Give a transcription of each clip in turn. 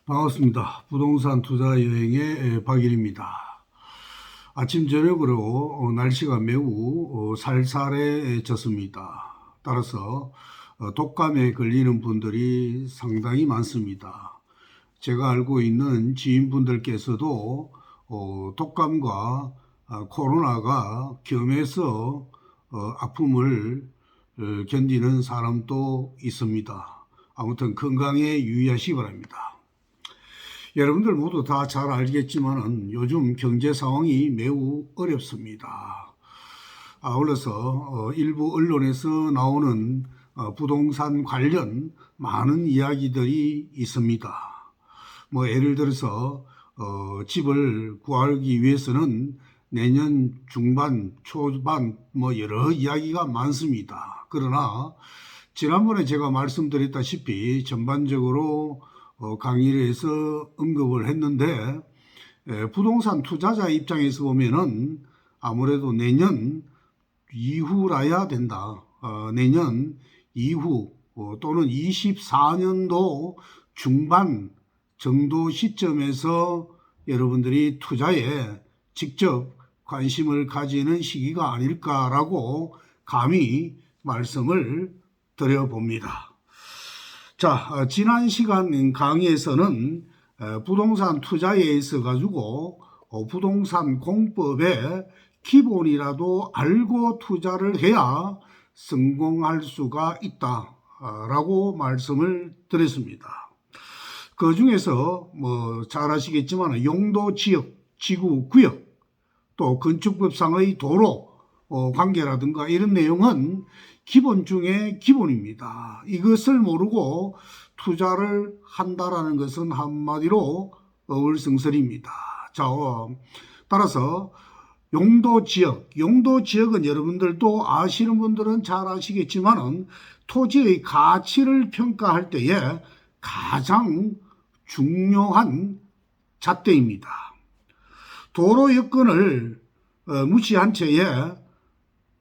반갑습니다. 부동산 투자 여행의 박일입니다. 아침 저녁으로 날씨가 매우 쌀쌀해졌습니다. 따라서 독감에 걸리는 분들이 상당히 많습니다. 제가 알고 있는 지인분들께서도 독감과 코로나가 겸해서 아픔을 견디는 사람도 있습니다. 아무튼 건강에 유의하시기 바랍니다. 여러분들 모두 다 잘 알겠지만 요즘 경제 상황이 매우 어렵습니다. 아울러서 일부 언론에서 나오는 부동산 관련 많은 이야기들이 있습니다. 예를 들어서 집을 구하기 위해서는 내년 중반, 초반 여러 이야기가 많습니다. 그러나 지난번에 제가 말씀드렸다시피 전반적으로 강의를 해서 언급을 했는데 부동산 투자자 입장에서 보면은 아무래도 내년 이후라야 된다. 내년 이후 또는 24년도 중반 정도 시점에서 여러분들이 투자에 직접 관심을 가지는 시기가 아닐까라고 감히 말씀을 드려봅니다. 자, 지난 시간 강의에서는 부동산 투자에 있어 가지고 부동산 공법의 기본이라도 알고 투자를 해야 성공할 수가 있다라고 말씀을 드렸습니다. 그 중에서 잘 아시겠지만 용도, 지역, 지구, 구역, 또 건축법상의 도로 관계라든가 이런 내용은 기본 중에 기본입니다. 이것을 모르고 투자를 한다라는 것은 한마디로 어불성설입니다. 자, 따라서 용도 지역은 여러분들도 아시는 분들은 잘 아시겠지만은 토지의 가치를 평가할 때에 가장 중요한 잣대입니다. 도로 여건을 무시한 채에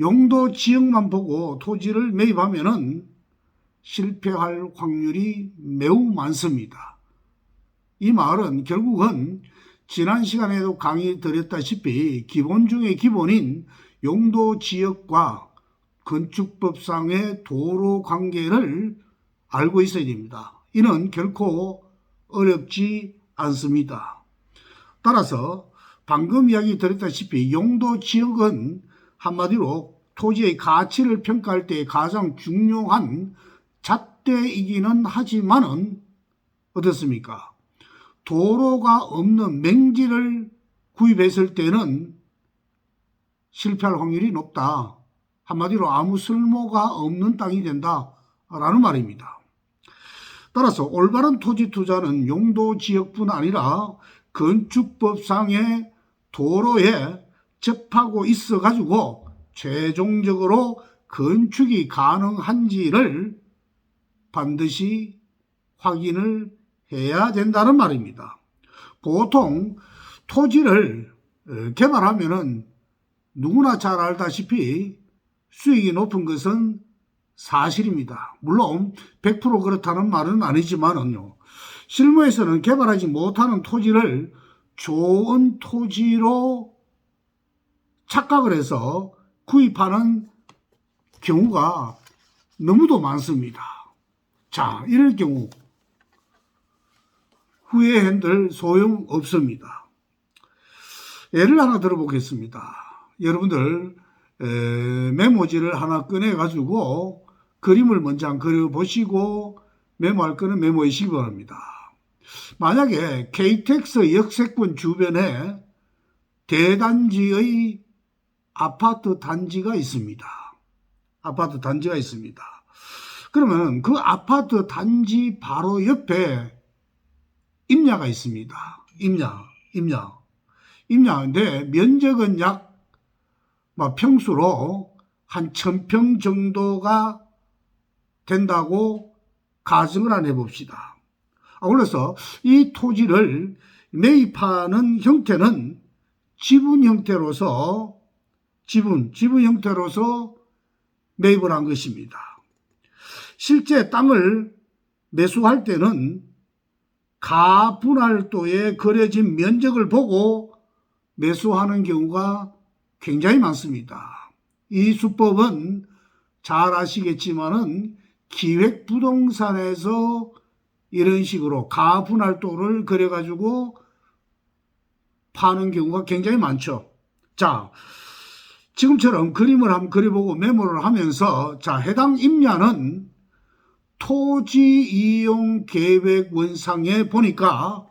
용도 지역만 보고 토지를 매입하면은 실패할 확률이 매우 많습니다. 이 말은 결국은 지난 시간에도 강의 드렸다시피 기본 중에 기본인 용도 지역과 건축법상의 도로 관계를 알고 있어야 됩니다. 이는 결코 어렵지 않습니다. 따라서 방금 이야기 드렸다시피 용도 지역은 한마디로 토지의 가치를 평가할 때 가장 중요한 잣대이기는 하지만은 어떻습니까? 도로가 없는 맹지를 구입했을 때는 실패할 확률이 높다. 한마디로 아무 쓸모가 없는 땅이 된다라는 말입니다. 따라서 올바른 토지 투자는 용도 지역뿐 아니라 건축법상의 도로에 접하고 있어 가지고 최종적으로 건축이 가능한지를 반드시 확인을 해야 된다는 말입니다. 보통 토지를 개발하면은 누구나 잘 알다시피 수익이 높은 것은 사실입니다. 물론 100% 그렇다는 말은 아니지만은요. 실무에서는 개발하지 못하는 토지를 좋은 토지로 착각을 해서 구입하는 경우가 너무도 많습니다. 자, 이럴 경우 후회한들 소용없습니다. 예를 하나 들어보겠습니다. 여러분들 메모지를 하나 꺼내 가지고 그림을 먼저 한번 그려보시고 메모할 거는 메모해 주시기 바랍니다. 만약에 KTX 역세권 주변에 대단지의 아파트 단지가 있습니다. 아파트 단지가 있습니다. 그러면 그 아파트 단지 바로 옆에 임야가 있습니다. 임야인데 면적은 약 평수로 한 1000평 정도가 된다고 가정을 한번 해봅시다. 그래서 이 토지를 매입하는 형태는 지분 형태로서 매입을 한 것입니다. 실제 땅을 매수할 때는 가분할도에 그려진 면적을 보고 매수하는 경우가 굉장히 많습니다. 이 수법은 잘 아시겠지만은 기획부동산에서 이런 식으로 가분할도를 그려가지고 파는 경우가 굉장히 많죠. 자, 지금처럼 그림을 한번 그려보고 메모를 하면서, 자, 해당 임야는 토지 이용 계획 원상에 보니까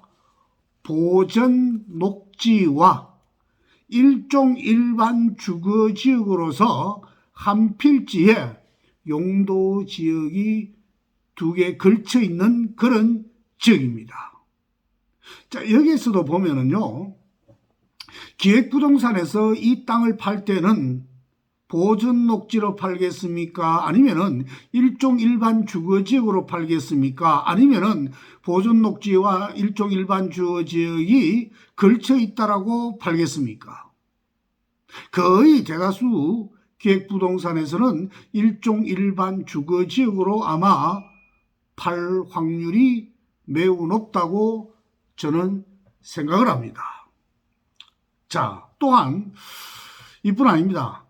보전 녹지와 일종 일반 주거 지역으로서 한 필지에 용도 지역이 두 개 걸쳐 있는 그런 지역입니다. 자, 여기에서도 보면은요, 기획부동산에서 이 땅을 팔 때는 보전 녹지로 팔겠습니까? 아니면은 일종 일반 주거지역으로 팔겠습니까? 아니면은 보전 녹지와 일종 일반 주거지역이 걸쳐 있다라고 팔겠습니까? 거의 대다수 기획부동산에서는 일종 일반 주거지역으로 아마 팔 확률이 매우 높다고 저는 생각을 합니다. 자, 또한 이뿐 아닙니다.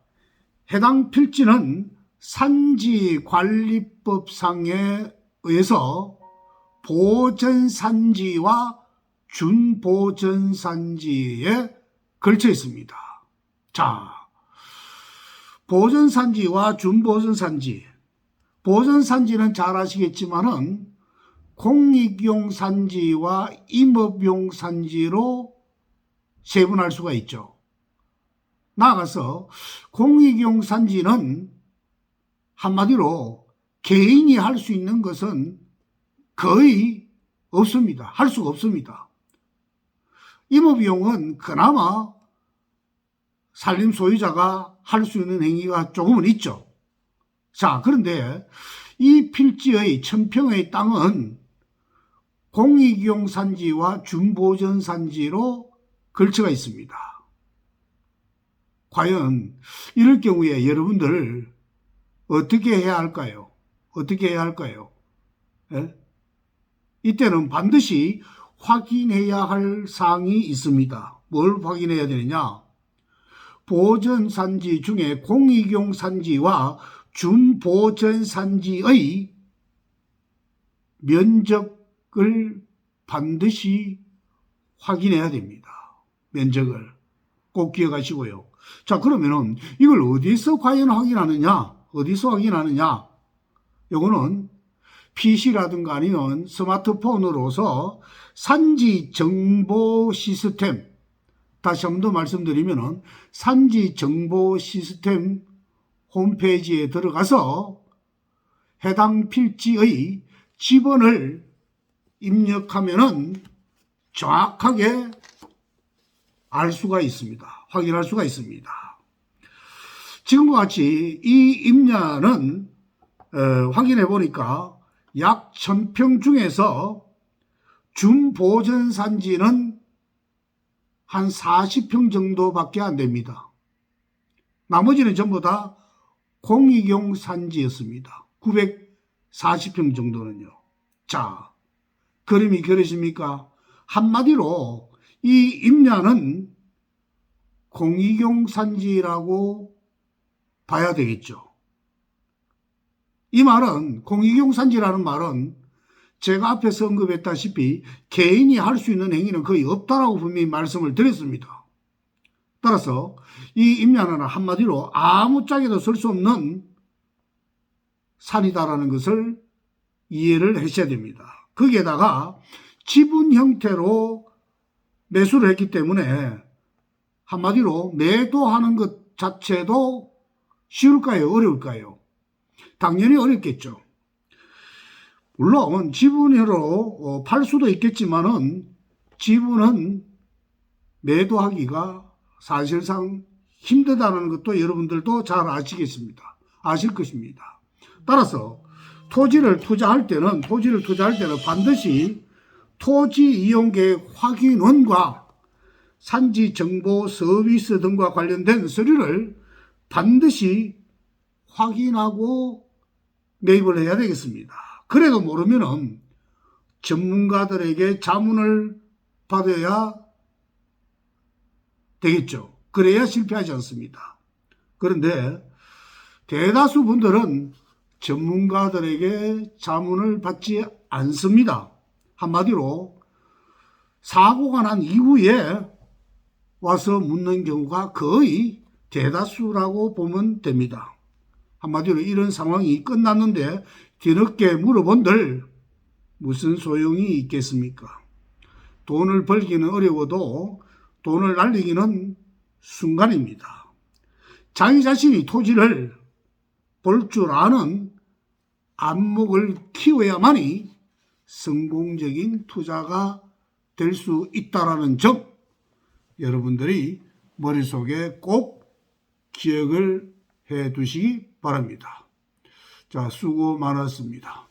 해당 필지는 산지관리법상에 의해서 보전산지와 준보전산지에 걸쳐 있습니다. 자, 보전산지와 준보전산지. 보전산지는 잘 아시겠지만은 공익용 산지와 임업용 산지로 세분할 수가 있죠. 나아가서 공익용 산지는 한마디로 개인이 할 수 있는 것은 거의 없습니다. 할 수가 없습니다. 임업용은 그나마 산림 소유자가 할 수 있는 행위가 조금은 있죠. 자, 그런데 이 필지의 1000평의 땅은 공익용 산지와 준보전 산지로 걸쳐가 있습니다. 과연 이럴 경우에 여러분들 어떻게 해야 할까요? 어떻게 해야 할까요? 예? 이때는 반드시 확인해야 할 사항이 있습니다. 뭘 확인해야 되느냐? 보전산지 중에 공익용 산지와 준보전산지의 면적을 반드시 확인해야 됩니다. 면적을 꼭 기억하시고요. 자, 그러면은 이걸 어디서 과연 확인하느냐? 어디서 확인하느냐? 요거는 PC라든가 아니면 스마트폰으로서 산지 정보 시스템, 다시 한 번 더 말씀드리면은 산지 정보 시스템 홈페이지에 들어가서 해당 필지의 지번을 입력하면은 정확하게 알 수가 있습니다. 확인할 수가 있습니다. 지금과 같이 이 임야는 확인해 보니까 약 1000평 중에서 준보전산지는 한 40평 정도밖에 안 됩니다. 나머지는 전부 다 공익용 산지였습니다. 940평 정도는요. 자, 그림이 그려집니까? 한마디로 이 임야는 공익용 산지라고 봐야 되겠죠. 이 말은, 공익용 산지라는 말은 제가 앞에서 언급했다시피 개인이 할 수 있는 행위는 거의 없다라고 분명히 말씀을 드렸습니다. 따라서 이 임야는 한마디로 아무 짝에도 설 수 없는 산이다라는 것을 이해를 하셔야 됩니다. 거기에다가 지분 형태로 매수를 했기 때문에 한마디로 매도하는 것 자체도 쉬울까요? 어려울까요? 당연히 어렵겠죠. 물론 지분으로 팔 수도 있겠지만은 지분은 매도하기가 사실상 힘들다는 것도 여러분들도 잘 아시겠습니다. 아실 것입니다. 따라서 토지를 투자할 때는 반드시 토지 이용 계획 확인원과 산지 정보 서비스 등과 관련된 서류를 반드시 확인하고 매입을 해야 되겠습니다. 그래도 모르면은 전문가들에게 자문을 받아야 되겠죠. 그래야 실패하지 않습니다. 그런데 대다수 분들은 전문가들에게 자문을 받지 않습니다. 한마디로 사고가 난 이후에 와서 묻는 경우가 거의 대다수라고 보면 됩니다. 한마디로 이런 상황이 끝났는데 뒤늦게 물어본들 무슨 소용이 있겠습니까? 돈을 벌기는 어려워도 돈을 날리기는 순간입니다. 자기 자신이 토지를 볼 줄 아는 안목을 키워야만이 성공적인 투자가 될 수 있다는 점 여러분들이 머릿속에 꼭 기억을 해 두시기 바랍니다. 자, 수고 많았습니다.